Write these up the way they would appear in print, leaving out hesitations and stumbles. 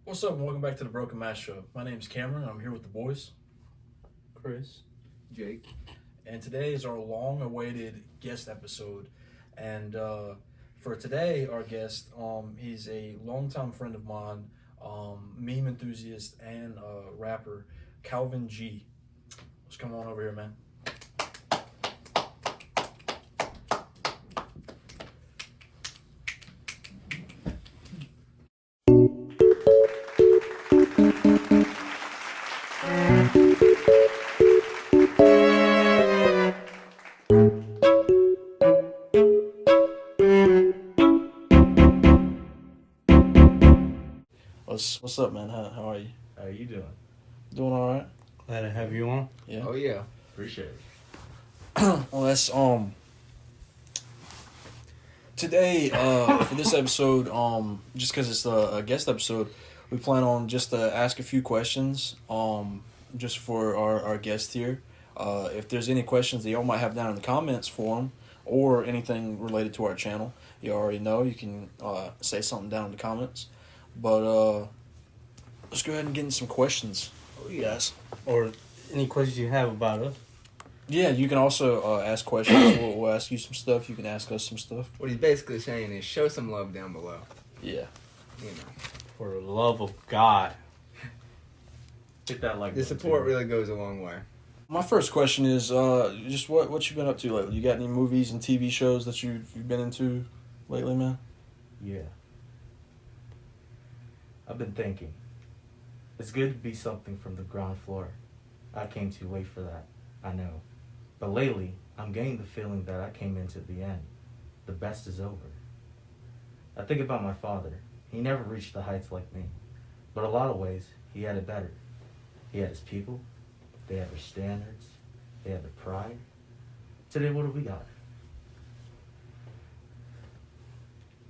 What's up, and welcome back to the Broken Mask Show. My name's Cameron. I'm here with the boys, Chris. Jake. and today is our long-awaited guest episode. And for today, our guest, he's a longtime friend of mine, meme enthusiast and rapper, Calvin G. Let's come on over here, man. What's up, man? How are you? How you doing? Doing all right? Glad to have you on. Yeah. Oh yeah. Appreciate it. Well, that's today for this episode, just because it's a guest episode, we plan on just ask a few questions just for our guest here. If there's any questions that y'all might have down in the comments for them or anything related to our channel, you already know you can say something down in the comments. But let's go ahead and get into some questions. Oh yeah. Yes. Or any questions you have about us. Yeah, you can also ask questions. We'll ask you some stuff. You can ask us some stuff. What he's basically saying is show some love down below. Yeah. You know. For the love of God. Hit that like The support really goes a long way. My first question is just what you been up to lately? You got any movies and TV shows that you've been into lately, man? Yeah. I've been thinking. It's good to be something from the ground floor. I came too late for that, I know. But lately, I'm getting the feeling that I came into the end. The best is over. I think about my father. He never reached the heights like me. But a lot of ways, he had it better. He had his people. They had their standards. They had their pride. Today, what do we got?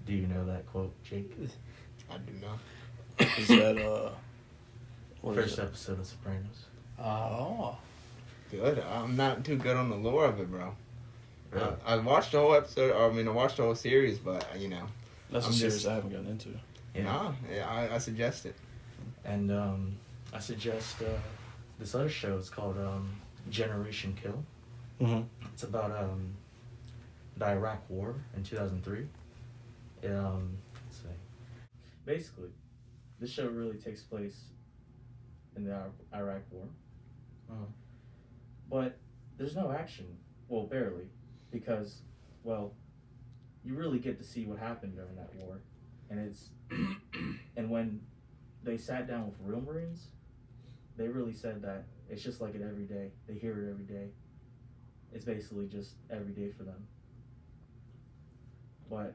Do you know that quote, Jake? I do not. Is that what is First it? episode of Sopranos. Oh. Good. I'm not too good on the lore of it, bro. Really? I watched the whole episode. I watched the whole series, but That's I'm a series just- I haven't gotten into. I suggest it. And I suggest this other show. It's called Generation Kill. Mm-hmm. It's about the Iraq War in 2003. Let's see. Basically, this show really takes place in the Iraq War. But there's no action. Well, barely. Because, well, you really get to see what happened during that war. And it's... and when they sat down with real Marines, they really said that it's just like it every day. They hear it every day. It's basically just every day for them. But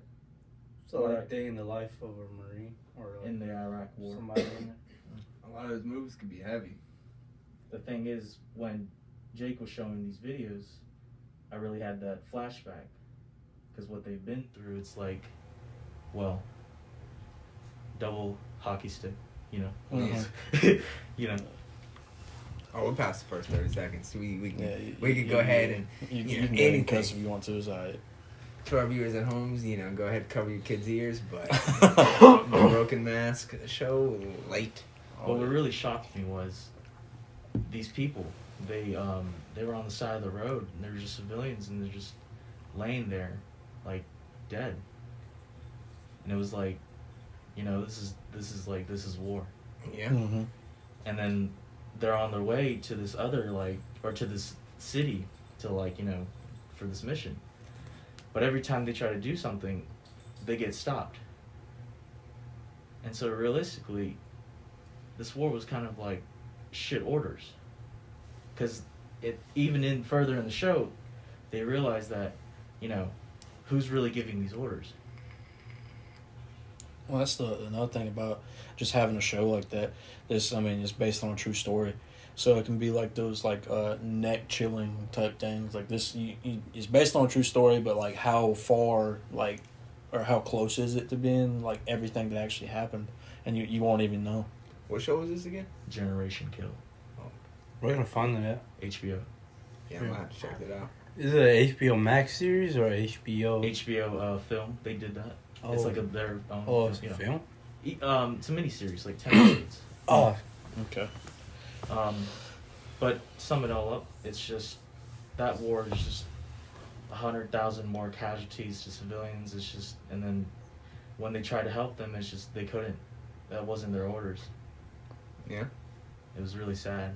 So like day in the life of a Marine or in the Iraq War, somebody in there. A lot of those movies can be heavy. the thing is, when Jake was showing these videos, I really had that flashback. Because what they've been through, it's like, well, double hockey stick, you know? Mhm. You know? Oh, we're past the first 30 seconds. We can Yeah, we can go ahead and you you can know, go ahead and anything. cuss if you want to. It's all right. To our viewers at home, go ahead and cover your kids' ears. But the Broken Mask show late. What really shocked me was these people. They were on the side of the road, and they were just civilians, and they're just laying there, like dead. And it was like, this is war. Yeah. Mm-hmm. And then they're on their way to this other to this city to for this mission. But every time they try to do something, they get stopped. And so realistically, this war was kind of like shit orders. Because even further in the show, they realized that, who's really giving these orders? Well, that's another thing about just having a show like that. It's based on a true story, so it can be like those neck chilling type things. Like this, it's based on a true story, but like how far or how close is it to being like everything that actually happened, and you won't even know. What show was this again? Generation Kill. Where can I find that at? HBO. Yeah, I'm gonna have to check it out. Is it an HBO Max series or HBO? HBO film. They did that. Oh. It's like their own Oh, it's film. a film? It's a miniseries, like 10 episodes. Oh, Okay. But sum it all up, it's just that war is just 100,000 more casualties to civilians. It's just, and then when they try to help them, it's just they couldn't. That wasn't their orders. Yeah. It was really sad,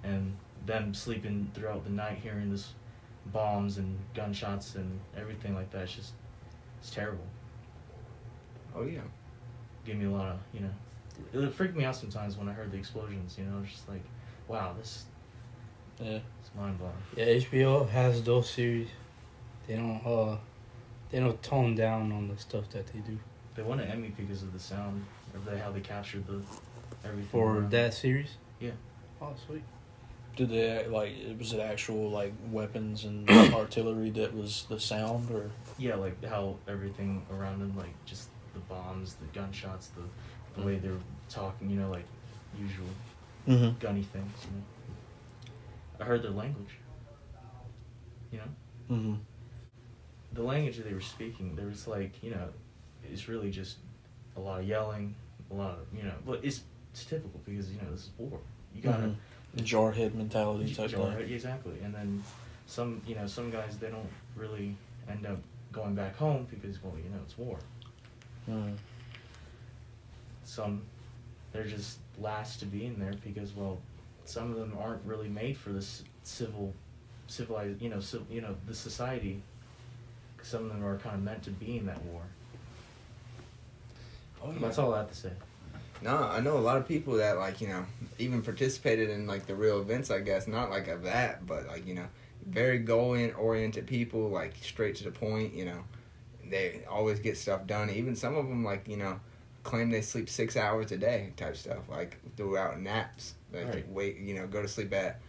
and them sleeping throughout the night, hearing this bombs and gunshots and everything like that. It's terrible. Oh yeah. Gave me a lot of, it freaked me out sometimes when I heard the explosions. It's just like, wow, this Yeah. is mind blowing. yeah. HBO has those series. They don't tone down on the stuff that they do They won an Emmy because of the sound, or how they captured the everything for around. that series. Yeah. Oh, sweet. Did they was it actual like weapons and artillery that was the sound, or? Yeah, like how everything around them, like just the bombs, the gunshots, the way they're talking, like usual Mm-hmm. gunny things. I heard their language. Mm-hmm. The language that they were speaking, there was like, it's really just a lot of yelling, a lot of, but it's typical because, this is war. You gotta... Jarhead mentality type Jarhead, thing. exactly. And then some guys, they don't really end up going back home because, well, it's war. Mm. Some They're just last to be in there because, well, some of them aren't really made for this civilized, the society. Some of them are kind of meant to be in that war. Oh yeah. That's all I have to say. No, I know a lot of people that even participated in the real events. I guess not like of that, but very goal-oriented people, like straight to the point. They always get stuff done. Even some of them claim they sleep 6 hours a day type stuff, like throughout naps. Right. Wait, go to sleep at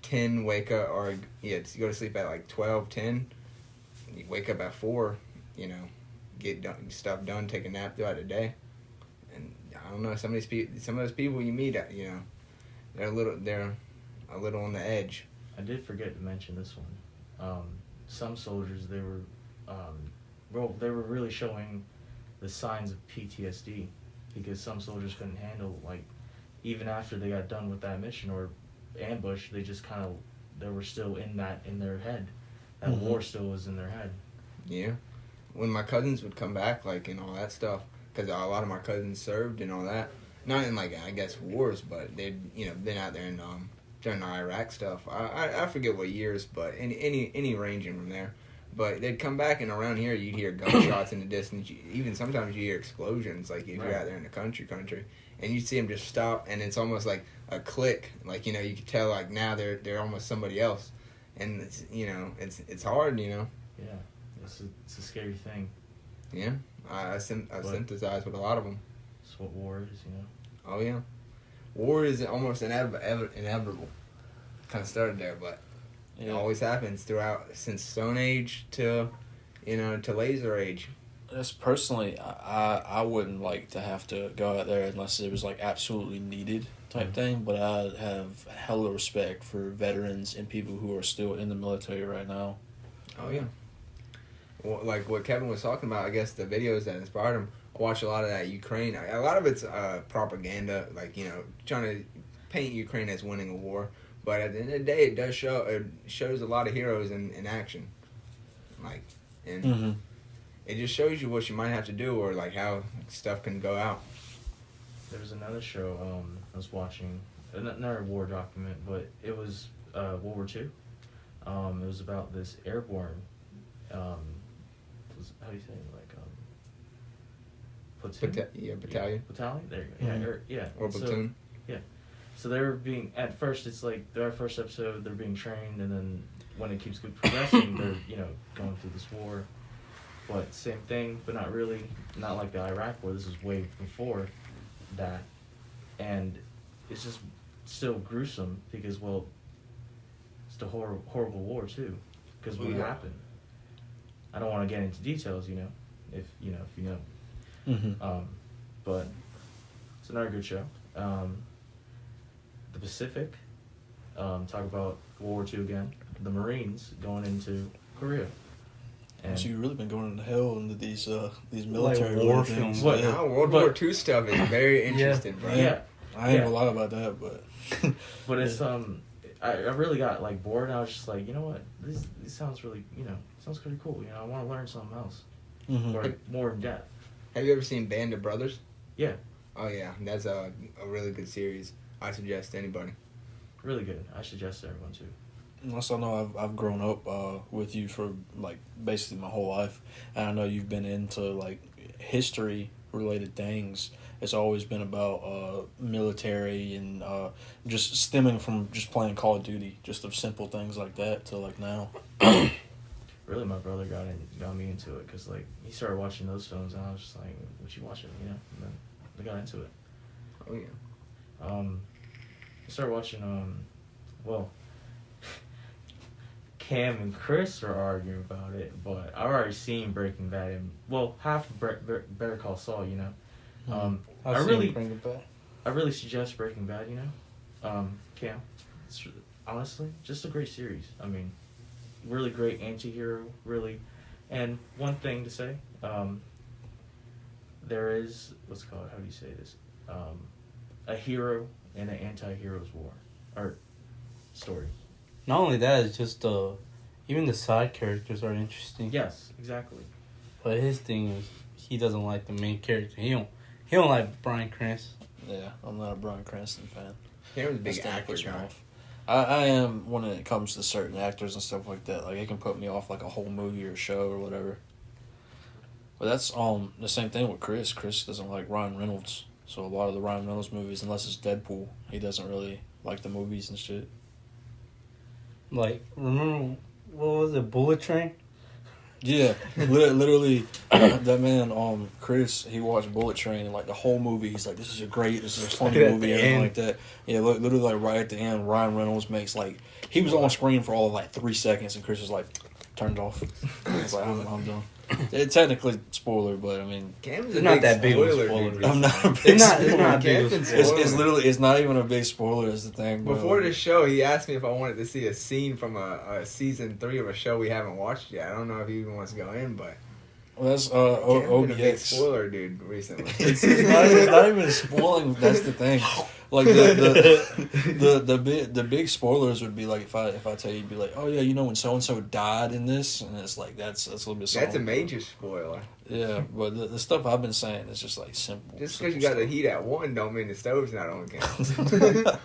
10, wake up, or go to sleep at 12, 10. You wake up at 4. Get stuff done, take a nap throughout the day. And I don't know, some of those people you meet, they're a little on the edge. I did forget to mention this one. Some soldiers, they were really showing the signs of PTSD because some soldiers couldn't handle, even after they got done with that mission or ambush, they just they were still in their head. That war still was in their head. Yeah. When my cousins would come back, and all that stuff, because a lot of my cousins served and all that, not in I guess wars, but they'd been out there in during the Iraq stuff. I forget what years, but any ranging from there. But they'd come back, and around here you'd hear gunshots in the distance. Even sometimes you hear explosions, if you're out there in the country, and you'd see them just stop, and it's almost like a click. You could tell now they're almost somebody else, and it's hard. Yeah, it's a scary thing. Yeah, I sympathize with a lot of them. That's what war is, Oh yeah, war is almost inevitable. Kind of started there, but it always happens since Stone Age to Laser Age. That's personally, I wouldn't like to have to go out there unless it was absolutely needed type thing. But I have hella respect for veterans and people who are still in the military right now. Oh yeah. Well, like what Kevin was talking about, I guess the videos that inspired him. I watch a lot of that Ukraine. A lot of it's propaganda, trying to paint Ukraine as winning a war. But at the end of the day, it shows a lot of heroes in action. And it just shows you what you might have to do or how stuff can go out. There was another show I was watching, another war document, but it was World War II. It was about this airborne, how do you say it? Platoon? Battalion. Battalion? There you go. Yeah, Or platoon. So they're being, at first it's their first episode, they're being trained, and then when it keeps progressing, they're, going through this war. But same thing, but not really, not like the Iraq war. This is way before that. And it's just still gruesome because, well, it's a horrible war too. Because what happened. I don't want to get into details, if you know. But it's another good show. The Pacific, talk about World War II again. The Marines going into Korea. And So you've really been going to hell into these military war things. films. What? Yeah. Now, World But- War II stuff is very interesting, bro. yeah, I ain't Yeah. gonna lie about that, but but it's I really got like bored. And I was just like, you know what, this sounds really, sounds pretty cool. I want to learn something else Mhm. or more in depth. Have you ever seen Band of Brothers? Yeah. Oh yeah, that's a really good series. I suggest anybody. Really good. I suggest everyone too. also I know I've grown up with you for like basically my whole life, and I know you've been into like history related things. It's always been about military and just stemming from just playing Call of Duty, just of simple things like that to like now. Really, my brother got me into it because like he started watching those films, and I was just like, "What you watching?" And then I got into it. Oh yeah. I started watching well, Cam and Chris are arguing about it, but I've already seen Breaking Bad and half of Better Call Saul. I really Bring It Back. I really suggest Breaking Bad. Cam, it's honestly just a great series. I mean, really great anti-hero, really. And one thing to say, there is what's called, how do you say this? A hero and an anti-hero's war or story. Not only that, it's just even the side characters are interesting. Yes, exactly. But his thing is he doesn't like the main character. He don't like Bryan Cranston. Yeah, I'm not a Bryan Cranston fan. Cameron's a big That's the thing that actor puts me guy. off. I am when it comes to certain actors and stuff like that. Like it can put me off like a whole movie or show or whatever. But that's the same thing with Chris. Chris doesn't like Ryan Reynolds, so a lot of the Ryan Reynolds movies, unless it's Deadpool, he doesn't really like the movies and shit. Like, remember, what was it, Bullet Train? Yeah, literally, that man, Chris, he watched Bullet Train and like the whole movie. He's like, "This is a funny At movie," the everything end. like that. Yeah, literally, like right at the end, Ryan Reynolds makes like he was on screen for all of like 3 seconds, and Chris was like, turned off. I was like, I'm done. It's technically spoiler, but I mean, Cameron's It's a not big that big of a spoiler, spoiler. dude. I'm not a big It's not spoiler. big of a Cameron's spoiler. It's literally, it's not even a big spoiler. Is the thing. Bro. Before the show, he asked me if I wanted to see a scene from a season 3 of a show we haven't watched yet. I don't know if he even wants to go in, but Well, that's Cameron's been a big OBX. spoiler, dude, recently. It's not even spoiling. That's the thing. Like the big spoilers would be like if I tell you, you'd be like, oh yeah, when so and so died in this, and it's like that's a little bit. That's a major spoiler. Yeah, but the stuff I've been saying is just like simple. Just because you got the heat at 1 don't mean the stove's not on, Cam.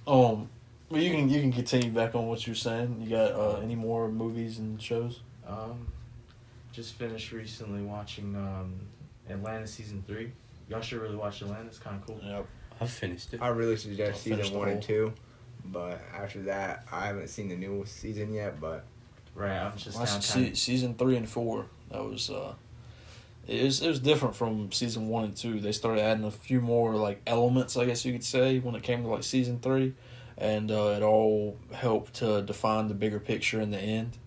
Well, you can continue back on what you're saying. You got any more movies and shows? Just finished recently watching Atlanta season 3. Y'all should really watch Atlanta. It's kind of cool. Yep. I finished it. I really suggest I'll finish season the 1 and whole. 2, but after that, I haven't seen the new season yet, but Right, I'm just Well, now kind of... season 3 and 4. That was it was different from season 1 and 2. They started adding a few more like elements, I guess you could say, when it came to like season 3, and it all helped to define the bigger picture in the end.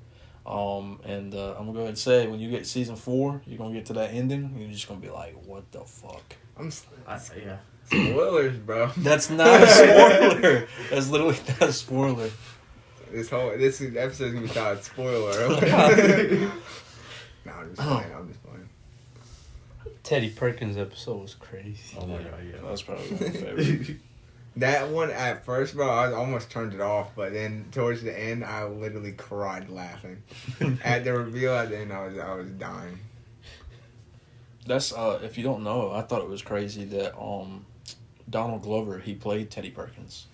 I'm gonna go ahead and say, when you get season 4, you're gonna get to that ending, and you're just gonna be like, "What the fuck?" yeah. spoilers, bro. That's not a spoiler. That's literally not a spoiler. This episode's gonna be called spoiler. No, I'm just playing. Teddy Perkins episode was crazy. Oh my god, yeah. That was probably my favorite. That one at first, bro, I almost turned it off, but then towards the end, I literally cried laughing. At the reveal at the end, I was dying. That's if you don't know, I thought it was crazy that Donald Glover, he played Teddy Perkins.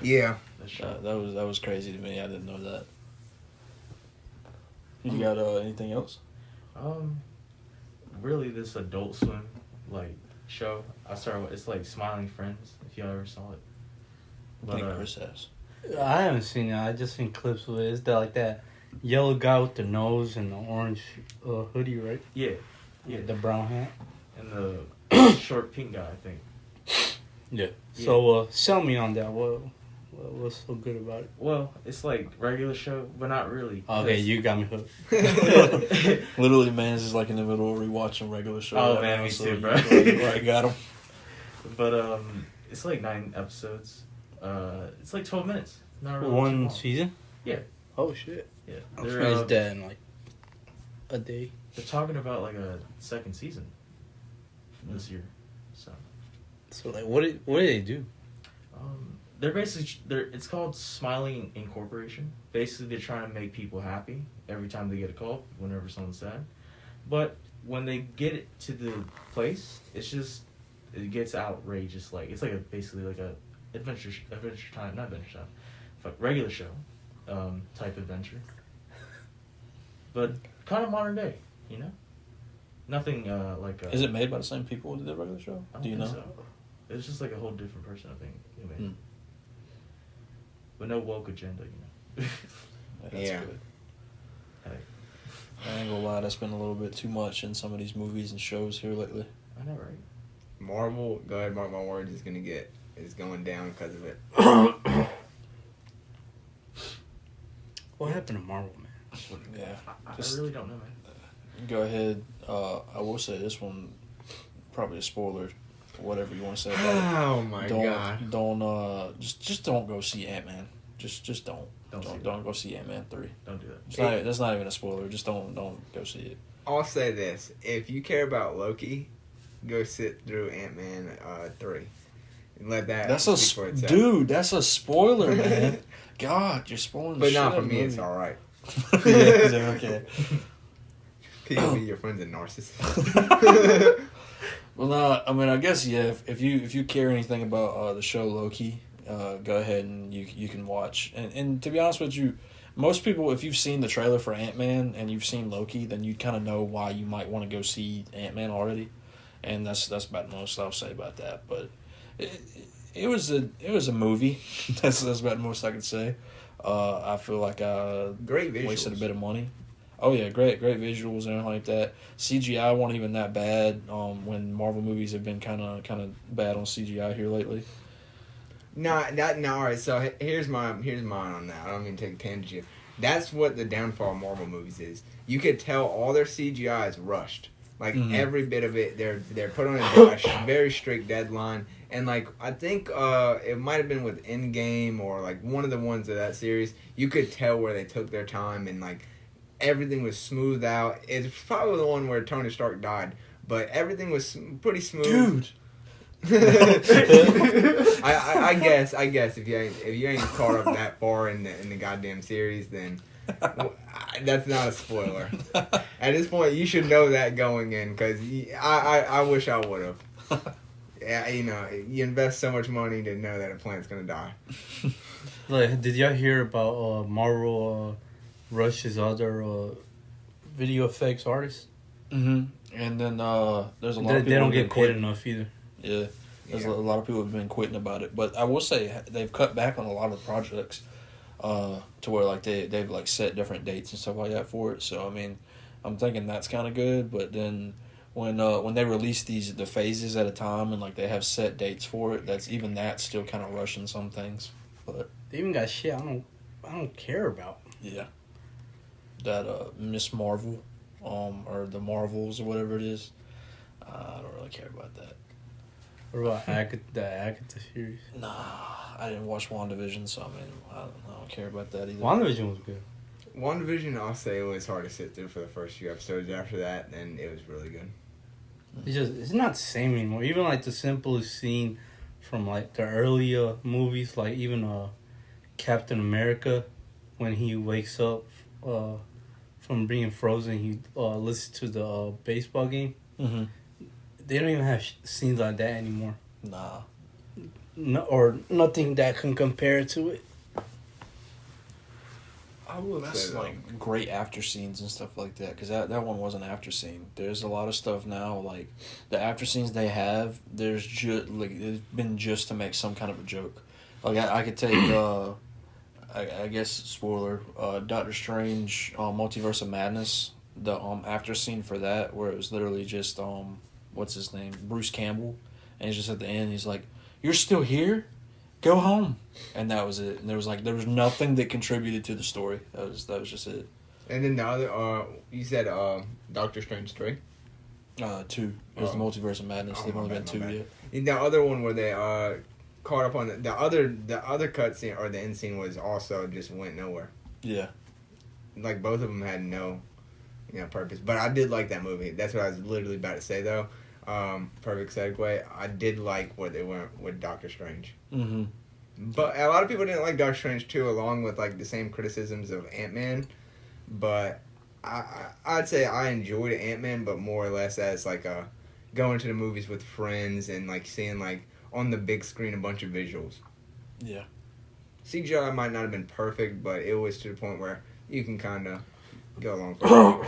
Yeah. That's true. That was crazy to me. I didn't know that. You got anything else? Really, this Adult Swim show. It's like Smiling Friends. If y'all ever saw it. I think Chris has. I haven't seen it. I just seen clips of it. It's that yellow guy with the nose and the orange hoodie, right? Yeah. Yeah. The brown hat. And the short pink guy, I think. Yeah. So sell me on that. What's so good about it? Well, it's like regular show, but not really. Okay, you got me hooked. Literally, man, is just like in the middle of rewatching regular show. Oh, right man, now, me so too, you bro. Right, got him. But it's like 9 episodes. It's like 12 minutes. Not really too One long. season? Yeah. Oh shit. Yeah. I'll They're, finish that in like a day. They're talking about like a second season this year. So like, what did they do? They're it's called Smiling Incorporation. Basically, they're trying to make people happy every time they get a call, whenever someone's sad. But when they get it to the place, it gets outrageous. Like it's like basically like a adventure time, not adventure time, but regular show, type adventure. But kind of modern day, you know. Nothing like. Is it made by the same people who did the regular show? I don't Do you know? think so. It's just like a whole different person, I think. Who made it. Hmm. But no woke agenda, you know. That's Yeah. good. Hey, I ain't gonna lie, that's been a little bit too much in some of these movies and shows here lately. I know, right? Marvel, go ahead, mark my words, is going down because of it. What happened to Marvel, man? Yeah. I Just really don't know, man. go ahead. I will say this one, probably a spoiler, whatever you want to say about it. Oh my god. Don't just don't go see Ant-Man. Just don't. Don't Go see Ant-Man 3. Don't do that. That's not even a spoiler. Just don't go see it. I'll say this: if you care about Loki, go sit through Ant-Man 3 and let that. That's speak for itself. dude. That's a spoiler, man. God, you're spoiling. The But shit not out for of the me. It's movie. all right. Okay. POV, your friend's a narcissist. Well, no, I mean, I guess yeah. If you care anything about the show Loki, go ahead and you can watch. And to be honest with you, most people, if you've seen the trailer for Ant-Man and you've seen Loki, then you kind of know why you might want to go see Ant-Man already. And that's about the most I'll say about that. But it was a movie. That's about the most I could say. I feel like I Great visuals. wasted a bit of money. Oh yeah, great visuals and everything like that. CGI wasn't even that bad. When Marvel movies have been kind of bad on CGI here lately. No, all right. So here's mine on that. I don't mean to take a tangent here. That's what the downfall of Marvel movies is. You could tell all their CGI is rushed. Like every bit of it, they're put on a very strict deadline. And like I think it might have been with Endgame or like one of the ones of that series. You could tell where they took their time and like everything was smoothed out. It's probably the one where Tony Stark died, but everything was pretty smooth. Dude. I guess if you ain't caught up that far in the goddamn series, then that's not a spoiler. At this point, you should know that going in, because I wish I would have. Yeah, you invest so much money to know that a plant's gonna die. Like, did y'all hear about Marvel rushes other video effects artists? Mm-hmm. And then there's a lot of people They don't who've been get paid quitting. enough either. Yeah, there's Yeah. a lot of people have been quitting about it. But I will say they've cut back on a lot of projects to where like they've like set different dates and stuff like that for it. So I mean, I'm thinking that's kind of good. But then when they release the phases at a time and like they have set dates for it, that's still kind of rushing some things. But They even got shit I don't care about. yeah, that Miss Marvel, or the Marvels or whatever it is, I don't really care about that. What about the Agatha series? Nah, I didn't watch WandaVision, so I mean, I don't care about that either. WandaVision was good. WandaVision, I'll say it was hard to sit through for the first few episodes. After that, then it was really good. It's not the same anymore. Even like the simplest scene from like the earlier movies, like even Captain America, when he wakes up from being frozen, he listens to the baseball game. Mm-hmm. They don't even have scenes like that anymore. Nah. No, or nothing that can compare to it. I will That's like great after scenes and stuff like that, because that one was an after scene. There's a lot of stuff now, like the after scenes they have, there's just like it's been just to make some kind of a joke. Like I could take I guess spoiler, Doctor Strange, Multiverse of Madness, the after scene for that, where it was literally just what's his name, Bruce Campbell, and he's just at the end, he's like, "You're still here? Go home," and that was it. And there was nothing that contributed to the story. That was just it. And then the other, you said Doctor Strange 3? 2. It was the Multiverse of Madness. They've only been 2 yet. And the other one where they caught up on the other cut scene or the end scene was also just went nowhere. Yeah. Like both of them had no purpose. But I did like that movie. That's what I was literally about to say, though. Perfect segue. I did like where they went with Doctor Strange. Mm-hmm. But a lot of people didn't like Doctor Strange too, along with like the same criticisms of Ant-Man. But I'd say I enjoyed Ant-Man, but more or less as like going to the movies with friends and like seeing like on the big screen a bunch of visuals. Yeah. CGI might not have been perfect, but it was to the point where you can kind of go along for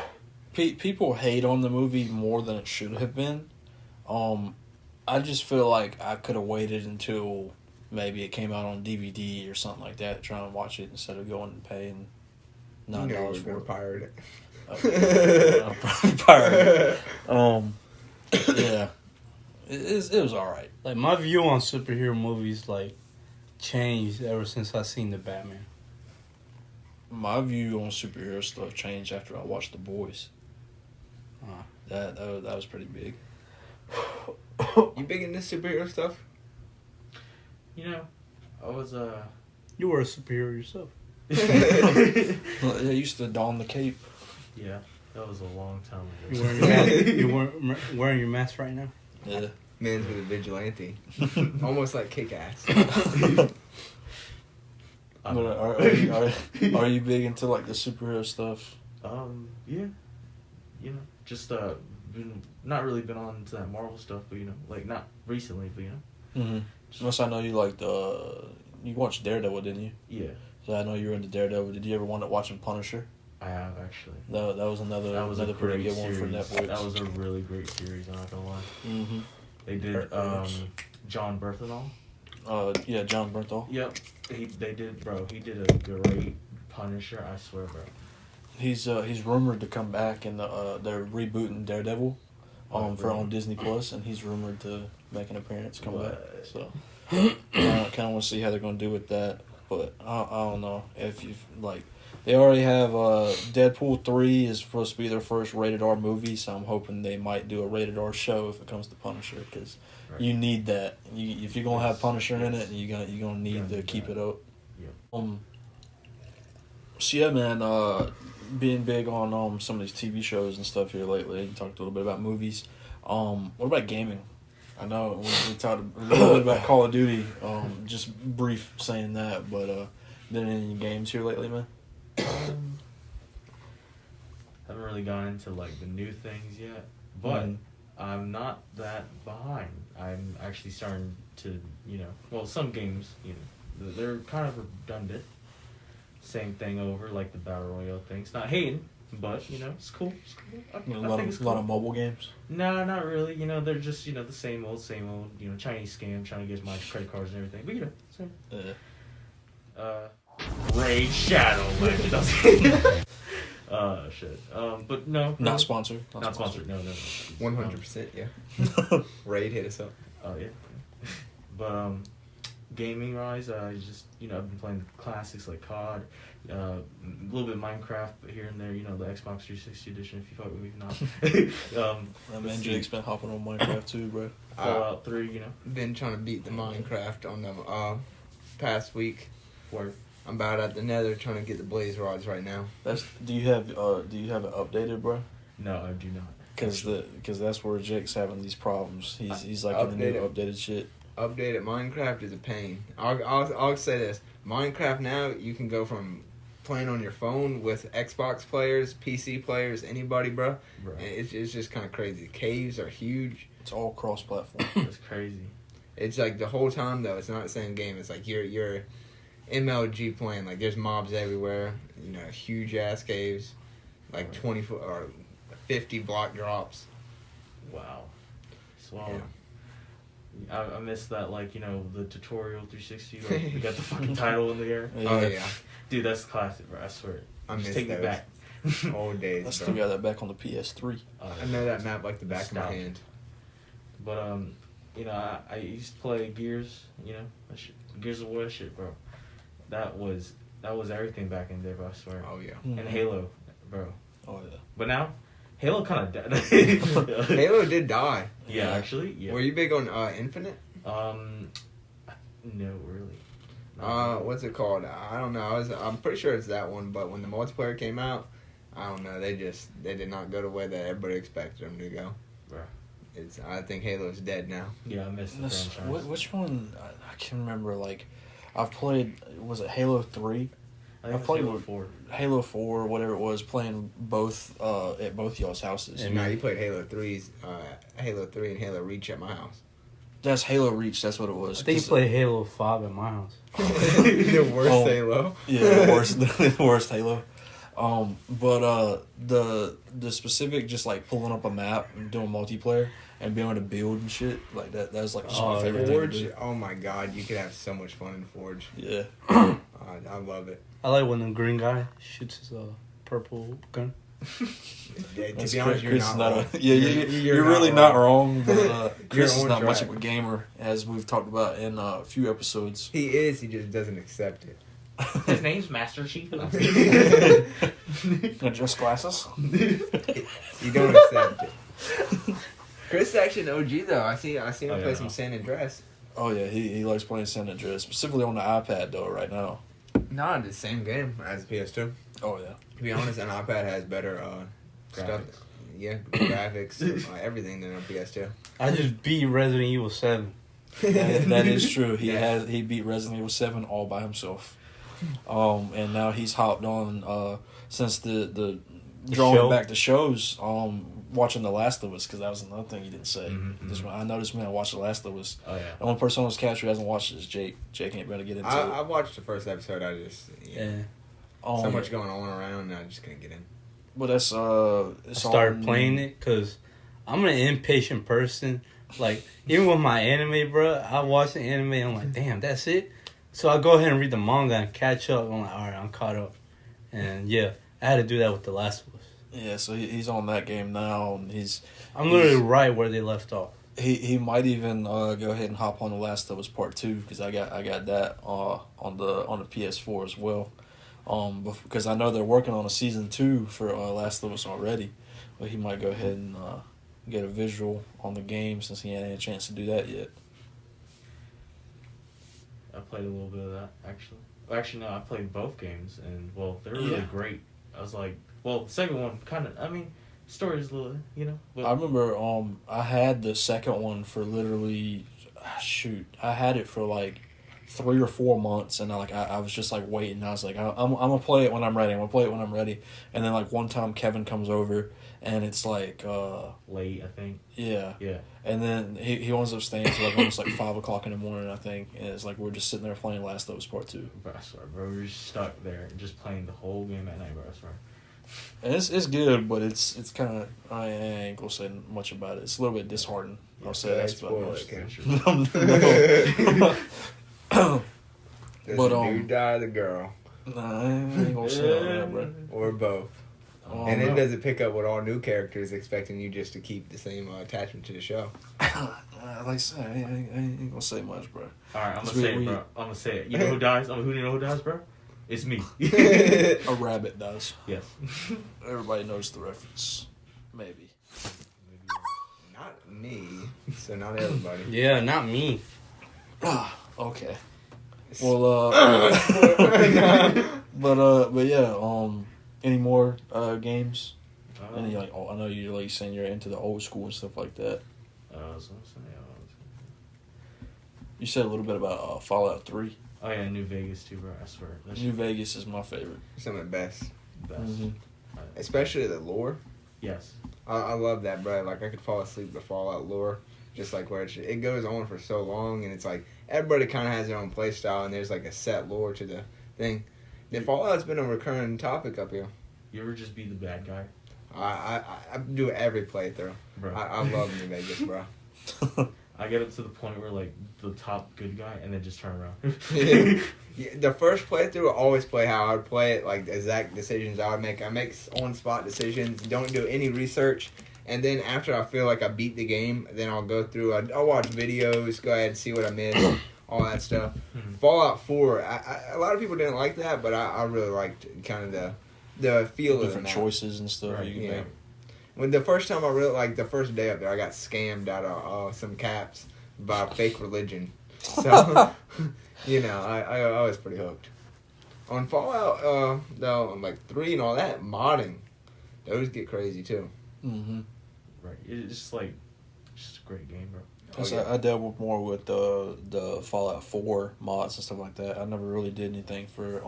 it. People hate on the movie more than it should have been. I just feel like I could have waited until maybe it came out on DVD or something like that, trying to watch it instead of going and paying $9 for it. Pirate I'm probably pirate. Yeah, it was all right. Like my view on superhero movies like changed ever since I seen the Batman. My view on superhero stuff changed after I watched The Boys. That was pretty big. You big into superhero stuff? I was You were a superhero yourself. I used to don the cape. Yeah, that was a long time You ago. wearing your mask right now? Yeah. Man's with a vigilante. Almost like Kick-Ass. Are you big into like the superhero stuff? Yeah, just not really been on to that Marvel stuff, but like not recently, but Mm-hmm. Unless I know you like you watched Daredevil, didn't you? yeah, So I know you were into Daredevil. Did you ever wind up watching Punisher? I have actually. That was another a pretty great good one for series. Netflix. That was a really great series. I'm not gonna lie. Mm-hmm. They did John Berthenol. Yeah, John Bernthal. Yep, he did a great Punisher. I swear, bro. He's rumored to come back, and they're rebooting Daredevil, on Disney Plus, and he's rumored to make an appearance, come back. So, I kind of want to see how they're gonna do with that, but I don't know if you like. They already have Deadpool 3 is supposed to be their first rated R movie, so I'm hoping they might do a rated R show if it comes to Punisher, because you need that. If you're gonna have Punisher in it, you're gonna need to keep it up. Yep. So yeah, man. Being big on some of these TV shows and stuff here lately. You talked a little bit about movies. What about gaming? I know we talked a little bit about Call of Duty. Just brief saying that, but been in any games here lately, man? Haven't really gone into like the new things yet, but I'm not that behind. I'm actually starting to, some games, they're kind of redundant. Same thing over, like the Battle Royale things. Not hating, but, it's cool. It's cool. I think it's cool. A lot of mobile games? No, not really. They're just, the same old, Chinese scam, trying to get my credit cards and everything. But, same. Raid Shadow Legends. Shit. But no. Not sponsored. Not sponsored. No. 100%, yeah. Raid, hit us up. Oh, yeah. But, gaming wise, I just, I've been playing the classics like COD, a little bit of Minecraft here and there, the Xbox 360 edition, if you fuck with me, not. Man, Jake's been hopping on Minecraft too, bro. Fallout 3, Been trying to beat the Minecraft on the past week. Word. I'm about at the Nether trying to get the blaze rods right now. Do you have it updated, bro? No, I do not. Because that's where Jake's having these problems. He's like in the new updated shit. Updated Minecraft is a pain. I'll say this: Minecraft now, you can go from playing on your phone with Xbox players, PC players, anybody, bro. And it's just kind of crazy. Caves are huge. It's all cross-platform. It's crazy. It's like the whole time though. It's not the same game. It's like you're MLG playing. Like there's mobs everywhere. Huge ass caves, like 20 foot or 50 block drops. Wow. Swallow. Yeah. I missed that, like, the tutorial 360, like, we got the fucking title in the air. Oh, yeah. Dude, that's classic, bro, I swear. I miss take me those. back. Old days, I still got that back on the PS3. I know that map like the back of my hand. But, I used to play Gears, that shit, Gears of War, shit, bro. That was everything back in the day, bro, I swear. Oh, yeah. And Halo, bro. Oh, yeah. But now, Halo kind of died. Halo did die. Yeah, actually, yeah. Were you big on Infinite? No, really. What's it called? I don't know. I'm pretty sure it's that one. But when the multiplayer came out, I don't know. They did not go the way that everybody expected them to go. Bruh. I think Halo's dead now. Yeah, I missed the franchise. Which one? I can't remember. Like, I've played. Was it Halo 3? I think I played Halo with 4. Halo 4, whatever it was, playing both at both y'all's houses. No, you played Halo 3's, Halo 3 and Halo Reach at my house. That's Halo Reach. That's what it was. I think you played Halo 5 at my house. The worst Halo. Yeah, the worst Halo. But the specific just like pulling up a map and doing multiplayer and being able to build and shit like that's like just my favorite Forge. thing to do. Oh my god, you could have so much fun in Forge. Yeah. I love it. I like when the green guy shoots his purple gun. Yeah, to That's be honest, Chris you're is not wrong. you're really not wrong. But Chris is on not much track. of a gamer, as we've talked about in a few episodes. He is. He just doesn't accept it. His name's Master Chief. Adjust glasses. You don't accept it. Chris is actually an OG though. I see him play some San Andreas. Oh yeah, he likes playing San Andreas, specifically on the iPad though. Right now. Not the same game as PS2. Oh yeah. To be honest, an iPad has better stuff. Graphics. Yeah, graphics, everything than a PS2. I just beat Resident Evil 7. That is true. Yeah. He beat Resident Evil 7 all by himself. And now he's hopped on since the drawing show? back to shows. Watching The Last of Us, because that was another thing he didn't say. Mm-hmm. I noticed when I watched The Last of Us. Oh yeah. The only person on this cast who hasn't watched it is Jake. Jake ain't able to get into I it. watched the first episode. I just Yeah. so much going on around. I just couldn't get in. But that's I started playing it because I'm an impatient person. Like, even with my anime, bro, I watch the anime, I'm like, damn, that's it? So I go ahead and read the manga and catch up. I'm like, all right, I'm caught up. And yeah, I had to do that with The Last of Us. Yeah, so he's on that game now, and I'm literally right where they left off. He might even go ahead and hop on The Last of Us Part 2, because I got that on the PS4 as well. Because I know they're working on a season 2 for Last of Us already, but he might go ahead and get a visual on the game since he hadn't had a chance to do that yet. I played a little bit of that actually. Well, actually, no, I played both games, and well, they're really great. I was like, well, the second one kind of. I mean, story's a little, But I remember I had the second one for literally, I had it for like 3 or 4 months, and I was just like waiting. I was like, I'm gonna play it when I'm ready. And then like one time Kevin comes over, and it's like late, I think. yeah. Yeah. And then he ends up staying till like almost like 5 o'clock in the morning, I think. And it's like we're just sitting there playing Last of Us Part 2. Bro, I swear, bro, we were just stuck there just playing the whole game at night, bro. I swear. And it's good, but it's kind of I ain't gonna say much about it. It's a little bit disheartening. I'll say that's about most. No. Does But, the dude die or the girl? Nah, I ain't gonna say all that, bro. Or both. And it doesn't pick up with all new characters expecting you just to keep the same attachment to the show. Like I said, I ain't gonna say much, bro. Alright, I'm It's gonna say we- it, bro. I'm gonna say it. You know who dies? Who do you know who dies, bro? It's me. A rabbit does. Yes. Everybody knows the reference. Maybe. Not me, so not everybody. Yeah, not me. Okay. Well, but yeah. Any more games? Any like? I know you're like saying you're into the old school and stuff like that. You said a little bit about Fallout 3. Oh yeah, New Vegas too, bro. I swear. That New shit Vegas is my favorite. Some of the best. best. Mhm. Especially the lore. Yes. I love that, bro. Like, I could fall asleep to Fallout lore. Just like where it goes on for so long, and it's like everybody kind of has their own play style, and there's like a set lore to the thing. The Fallout's been a recurring topic up here. You ever just be the bad guy, I do every playthrough. bro? I love New Vegas, bro. I get up to the point where like the top good guy, and then just turn around. Yeah, the first playthrough, I always play how I would play it, like the exact decisions I would make. I make on-spot decisions, don't do any research, and then after I feel like I beat the game, then I'll go through, I'll watch videos, go ahead and see what I missed, all that stuff. Fallout 4, a lot of people didn't like that, but I really liked kind of the feel of Different the map. choices and stuff Right, you can Yeah. make. When the first time I really, like the first day up there, I got scammed out of some caps by fake religion. So, you know, I was pretty hooked. On Fallout, though, like 3 and all that, modding. Those get crazy too. Mm-hmm. Right. It's just like, just a great game, bro. I dabbled more with the Fallout 4 mods and stuff like that. I never really did anything for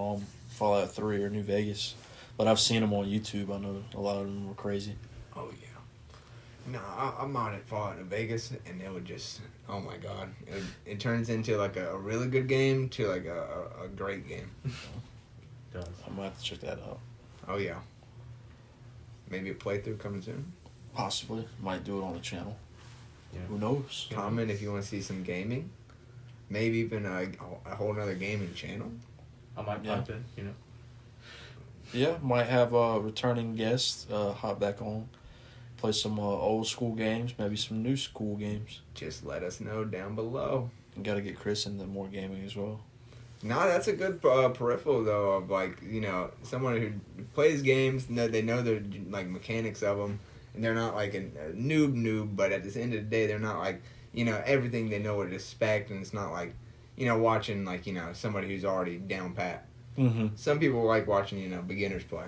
Fallout 3 or New Vegas, but I've seen them on YouTube. I know a lot of them were crazy. Oh yeah. No, I'm on it Fallout in Vegas, and it would just, oh my god, it turns into like a really good game to like a great game. It does. I might have to check that out. Oh yeah. Maybe a playthrough coming soon. Possibly. Might do it on the channel. Yeah. Who knows? Comment if you want to see some gaming. Maybe even a whole nother gaming channel. I might pop in, you know. Yeah, might have a returning guest hop back on. Play some old school games, maybe some new school games. Just let us know down below. Got to get Chris into more gaming as well. No, that's a good peripheral though of like, you know, someone who plays games. They know the like mechanics of them, and they're not like a noob. But at the end of the day, they're not like, you know, everything they know what to expect, and it's not like, you know, watching like, you know, somebody who's already down pat. Mm-hmm. Some people like watching, you know, beginners play.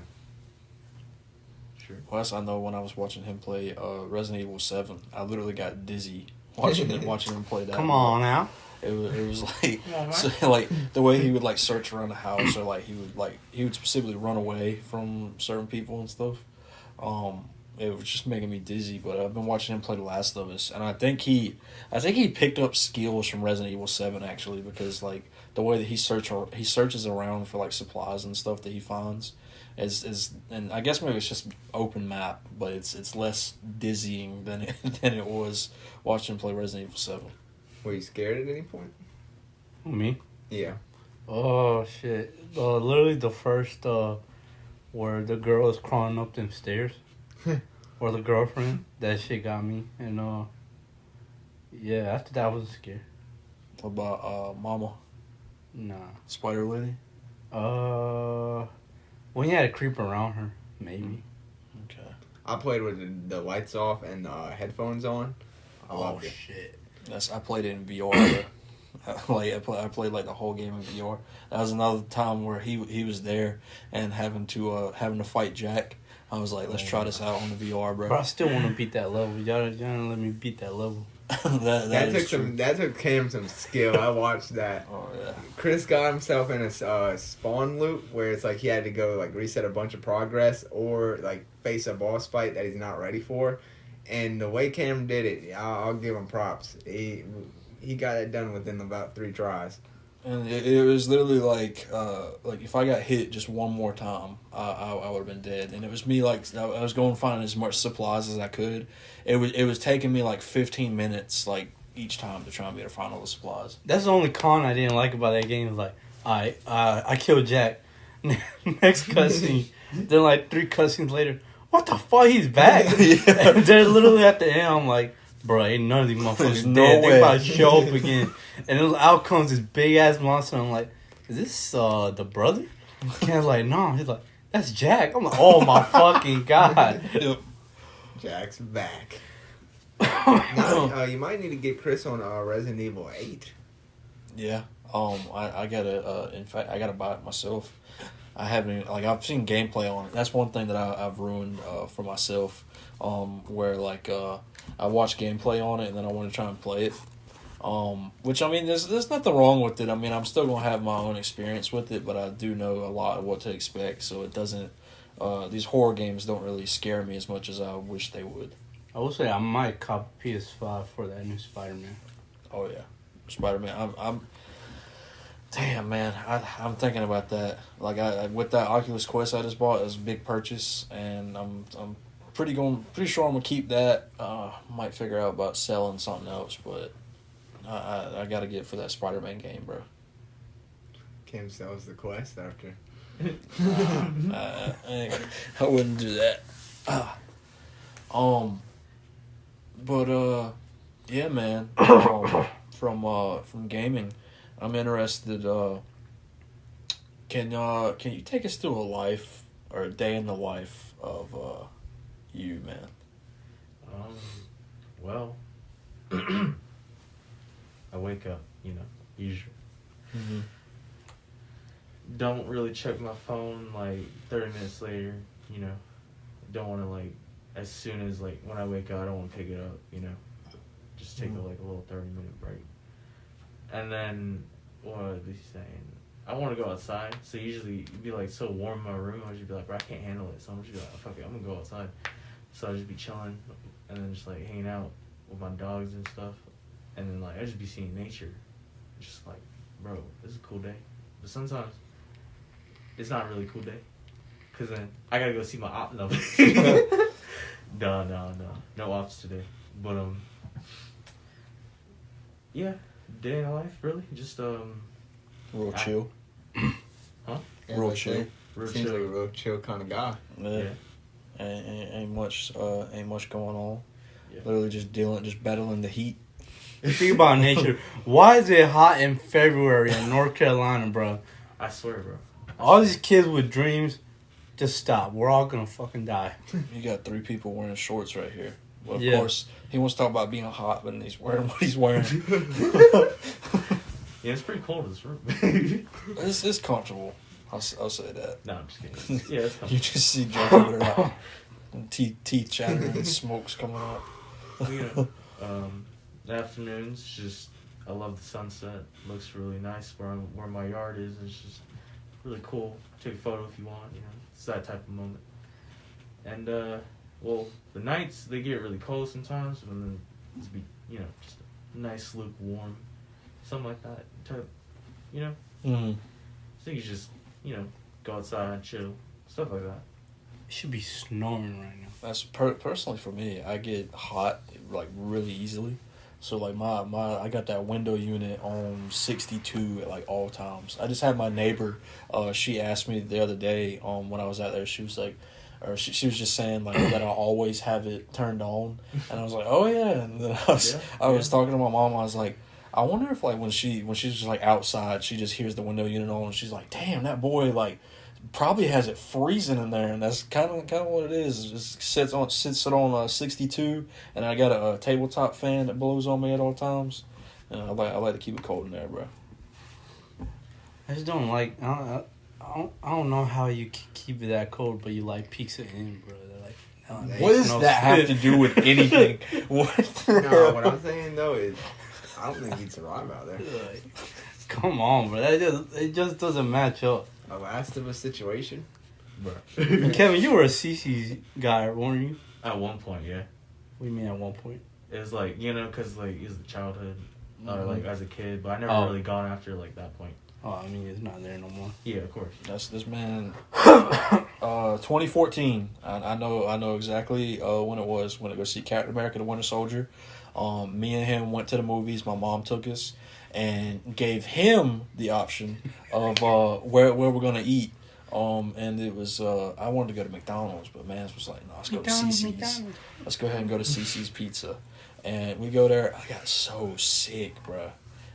Sure. Plus, I know when I was watching him play Resident Evil 7, I literally got dizzy watching him play that. Come on now. It was like, Come on, man. so, like the way he would like search around the house, or like he would specifically run away from certain people and stuff. It was just making me dizzy. But I've been watching him play The Last of Us, and I think he picked up skills from Resident Evil 7 actually, because like the way that he searches around for like supplies and stuff that he finds is and I guess maybe it's just open map, but it's less dizzying than it was watching him play Resident Evil 7. Were you scared at any point? Me? Yeah. Oh shit! Literally the first where the girl is crawling up them stairs, or the girlfriend. That shit got me, and yeah. After that, I wasn't scared. What about Mama Nah. Spider Lady? When you had to creep around her, maybe. Okay. I played with the lights off and the headphones on. I loved it. Shit! I played it in VR. I played like the whole game in VR. That was another time where he was there and having to fight Jack. I was like, let's try this out on the VR, bro. But I still want to beat that level. Y'all don't let me beat that level. That took Cam some skill. I watched that. Oh yeah. Chris got himself in a spawn loop where it's like he had to go like reset a bunch of progress or like face a boss fight that he's not ready for. And the way Cam did it, I'll give him props. He got it done within about 3 tries. And it was literally like if I got hit just one more time, I would have been dead. And it was me like I was going finding as much supplies as I could. It was taking me like 15 minutes like each time to try and be able to find all the supplies. That's the only con I didn't like about that game. Is like, I killed Jack. Next cutscene. Then like 3 cutscenes later, what the fuck? He's back. Yeah. And then literally at the end, I'm like, bro, ain't none of these motherfuckers no dead. way. They about to show up again. And then out comes this big ass monster. I'm like, is this the brother? Ken's like, no. He's like, that's Jack. I'm like, oh my fucking god. Yep. Jack's back. Now, you might need to get Chris on Resident Evil 8. Yeah. I gotta. In fact, I gotta buy it myself. I haven't I've seen gameplay on it. That's one thing that I've ruined for myself. Where I watch gameplay on it and then I want to try and play it. Which I mean, there's nothing wrong with it. I mean, I'm still gonna have my own experience with it, but I do know a lot of what to expect. So it doesn't. These horror games don't really scare me as much as I wish they would. I will say I might cop PS5 for that new Spider-Man. Oh yeah, Spider-Man. I'm damn man. I'm thinking about that. Like with that Oculus Quest I just bought, it was a big purchase, and I'm pretty sure I'm gonna keep that. Might figure out about selling something else, but I gotta get for that Spider-Man game, bro. Cam sells the Quest after. I wouldn't do that. But yeah, man. From gaming, I'm interested. Can you take us through a life or a day in the life of you, man? Well, I wake up, usually. Mm-hmm. Don't really check my phone like 30 minutes later, don't want to like, as soon as like when I wake up, I don't want to pick it up. You know, just take a little 30-minute break. And then what was he saying? I want to go outside. So usually it'd be like so warm in my room. I would just be like, bro, I can't handle it. So I'm just be like, fuck it, I'm gonna go outside. So I'd just be chilling and then just like hanging out with my dogs and stuff. And then like I'd just be seeing nature. Just like, bro, this is a cool day. But sometimes it's not really a cool day. Cause then I gotta go see my op. No, no ops today. But yeah, day in life really just Real chill. Huh? Yeah, Real like chill. that. Real Seems chill. like a real chill kind of guy. Yeah. Ain't much going on. Yeah. Literally just battling the heat. Think about nature. Why is it hot in February in North Carolina, bro? I swear, bro. All these kids with dreams, just stop. We're all gonna fucking die. You got 3 people wearing shorts right here. Well, of Yeah. course, he wants to talk about being hot, but he's wearing what he's wearing. Yeah, it's pretty cold in this room. It's comfortable. I'll say that. No, I'm just kidding. Yeah, it's You comfortable. just see Joe over there, like, teeth chattering and smoke's coming out. You know, the afternoons, just I love the sunset. Looks really nice where my yard is. It's just really cool. Take a photo if you want. You know, it's that type of moment. And well, the nights they get really cold sometimes, and then it's be just a nice lukewarm, something like that. Type, Mm-hmm. So you just go outside, chill, stuff like that. It should be snowing right now. That's personally for me. I get hot like really easily. So like my I got that window unit on 62 at like all times. I just had my neighbor. She asked me the other day when I was out there. She was like, or she was just saying like that I always have it turned on, and I was like, oh yeah. And then I was talking to my mom. I was like, I wonder if like when she's just like outside, she just hears the window unit on, and she's like, damn, that boy like probably has it freezing in there, and that's kind of what it is. It just sits on 62, and I got a tabletop fan that blows on me at all times, and I like to keep it cold in there, bro. I just don't like. I don't know how you keep it that cold, but you like Pizza Inn, bro. They're like, no, it What makes does no that have sense. to do with anything? What? No, what I'm saying though is, I don't think he'd survive out there. Like, come on, bro. It just doesn't match up. A last of a situation. Bro. Kevin, you were a CC's guy, weren't you? At one point, yeah. What do you mean at one point? It was like, because like it was the childhood, or like as a kid, but I never Oh. really gone after like that point. Oh, I mean, it's not there no more. Yeah, of course. That's this man. 2014. I know exactly when it was. When I go see Captain America: The Winter Soldier. Me and him went to the movies. My mom took us and gave him the option of where we're gonna eat. And it was I wanted to go to McDonald's, but Mans was like, no, let's go to CC's. Let's go ahead and go to CC's Pizza. And we go there. I got so sick, bruh.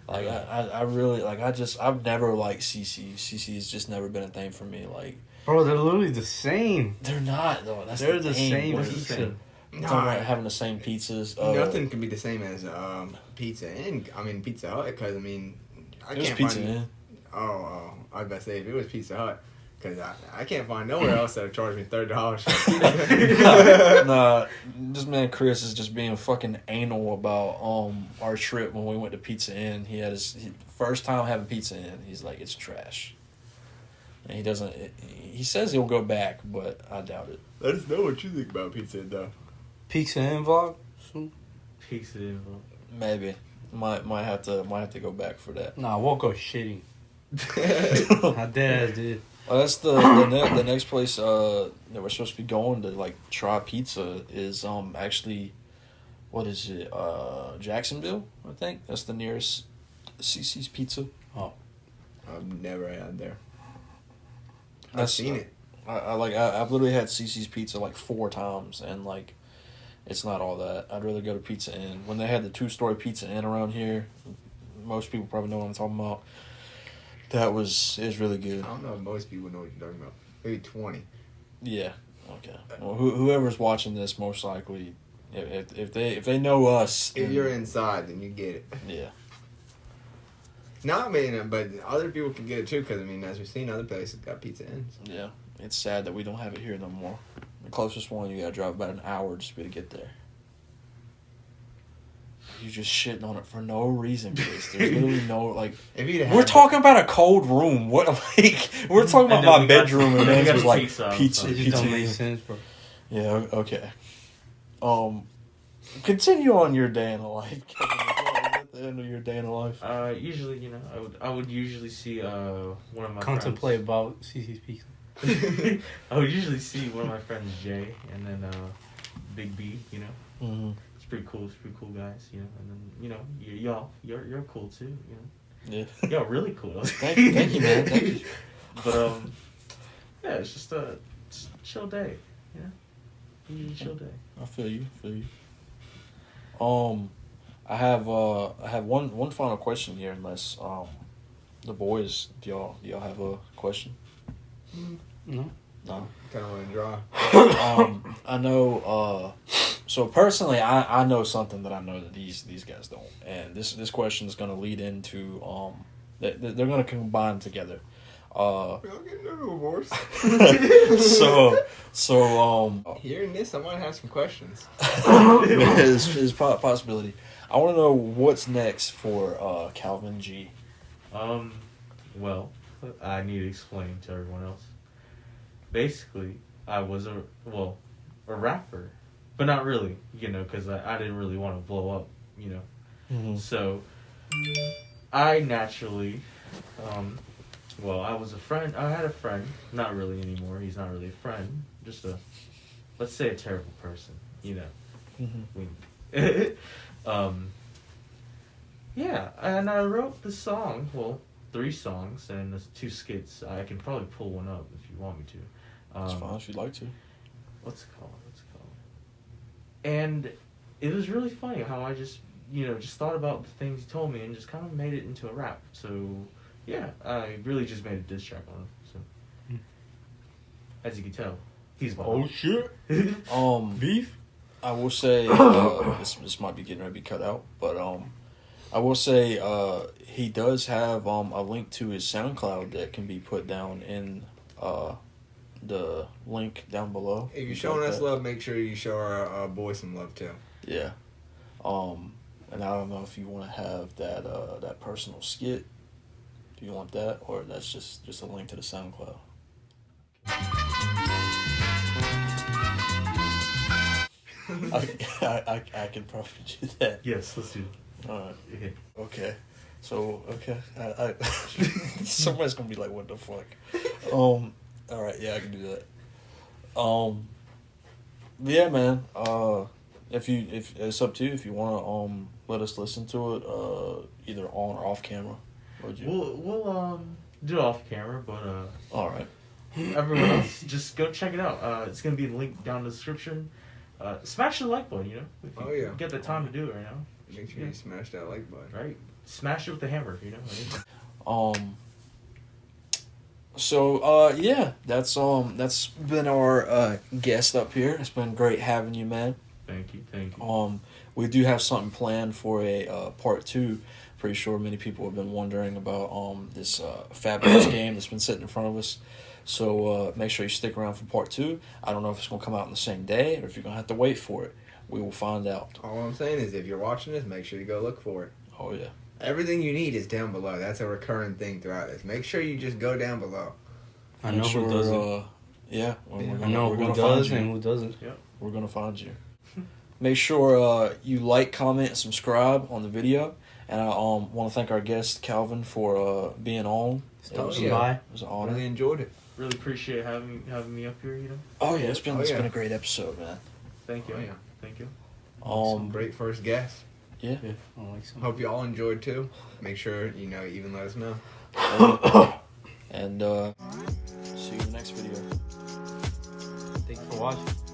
Like I really like I've never liked CC's. CC's just never been a thing for me. Like, Bro, they're literally the same. they're not though. That's They're the the thing. same We're pizza. talking about having the same pizzas. Nothing can be the same as Pizza Inn. I mean Pizza Hut, because I mean I It was can't Pizza find. Inn. Oh, I was about to say if it was Pizza Hut, because I can't find nowhere else that'll charge me $30 for pizza. Nah, this man Chris is just being fucking anal about our trip when we went to Pizza Inn. He had his first time having Pizza Inn. He's like, it's trash. And he doesn't. He says he'll go back, but I doubt it. Let us know what you think about Pizza Inn, though. Pizza Inn vlog? Pizza Inn. Maybe might have to go back for that. Nah, we'll go shitting. I dead ass did. That's the next place that we're supposed to be going to like try pizza is actually, what is it, Jacksonville, I think that's the nearest CC's Pizza. Oh, I've never had there. I've That's- seen it. I've literally had CC's Pizza like 4 times, and like it's not all that. I'd rather go to Pizza Inn. When they had the 2-story Pizza Inn around here, most people probably know what I'm talking about. It was really good. I don't know if most people know what you're talking about. Maybe 20. Yeah. Okay. Well, whoever's watching this, most likely, if they know us, If then- you're inside, then you get it. yeah. No, I mean, but other people can get it too, because, I mean, as we've seen, other places got Pizza Inns. Yeah, it's sad that we don't have it here no more. The closest one, you gotta drive about an hour just to get there. You just shitting on it for no reason, Chris. There's literally no, like... We're talking about a cold room. What, like... We're talking about my bedroom, and then it was like pizza. It just don't make sense, bro. Yeah, okay. Continue on your day in the life. At the end of your day in the life. Usually, you know, I would usually see one of my Contemplate about CC's Pizza. I would usually see one of my friends, Jay, and then Big B, you know. Mm-hmm. It's pretty cool. It's pretty cool guys, you know. And then, you know, you're cool too, you know. Yeah. Y'all really cool. Thank you, man. Thank you. But yeah, it's just a chill day, you know. Chill day. I feel you. I have one final question here, unless the boys, do y'all have a question? No. No. Kind of want to draw. I know. So personally, I know something that I know that these guys don't, and this question is going to lead into they're going to combine together. We're getting a divorce. So hearing this, I might have some questions. is possibility. I want to know what's next for Calvin G. Well, I need to explain to everyone else. Basically, I was a rapper, but not really, you know, because I didn't really want to blow up, you know. Mm-hmm. So, I naturally, I was a friend. I had a friend, not really anymore. He's not really a friend, just let's say a terrible person, you know. Mm-hmm. Yeah, and I wrote the song, 3 songs and 2 skits. I can probably pull one up if you want me to. That's fine if you'd like to. What's it called? And it was really funny how I just thought about the things he told me and just kind of made it into a rap. So, yeah, I really just made a diss track on him. So, as you can tell, he's wild. Oh shit. Beef. I will say this might be getting ready to be cut out, but I will say he does have a link to his SoundCloud that can be put down in the link down below. If you're showing us love, make sure you show our boy some love too. Yeah. And I don't know if you want to have that personal skit. Do you want that, or that's just a link to the SoundCloud? I can probably do that. Yes, let's do it. Alright. Okay. Okay. So, okay. I somebody's gonna be like, what the fuck? Alright, yeah, I can do that. Yeah, man. If it's up to you, if you wanna let us listen to it, either on or off camera. We'll do it off camera, but alright. Everyone else, just go check it out. It's gonna be linked down in the description. Smash the like button, you know. If you get the time to do it right now. Make sure you smash that like button. Right. Smash it with the hammer, you know. So yeah, that's been our guest up here. It's been great having you, man. Thank you. We do have something planned for a part 2. Pretty sure many people have been wondering about this fabulous game that's been sitting in front of us. So make sure you stick around for part 2. I don't know if it's gonna come out on the same day or if you're gonna have to wait for it. We will find out. All I'm saying is, if you're watching this, make sure you go look for it. Oh yeah. Everything you need is down below. That's a recurring thing throughout this. Make sure you just go down below. I know who doesn't. Yeah. I know who does and who doesn't. Yep. We're gonna find you. Make sure you like, comment, and subscribe on the video. And I want to thank our guest Calvin for being on. It was an honor. Really enjoyed it. Really appreciate having me up here, you know. Oh yeah, it's been a great episode, man. Thank you. Oh, yeah. Thank you. Some great first guest. Yeah. I like some. Hope you all enjoyed too. Make sure even let us know. And see you in the next video. Thanks for watching.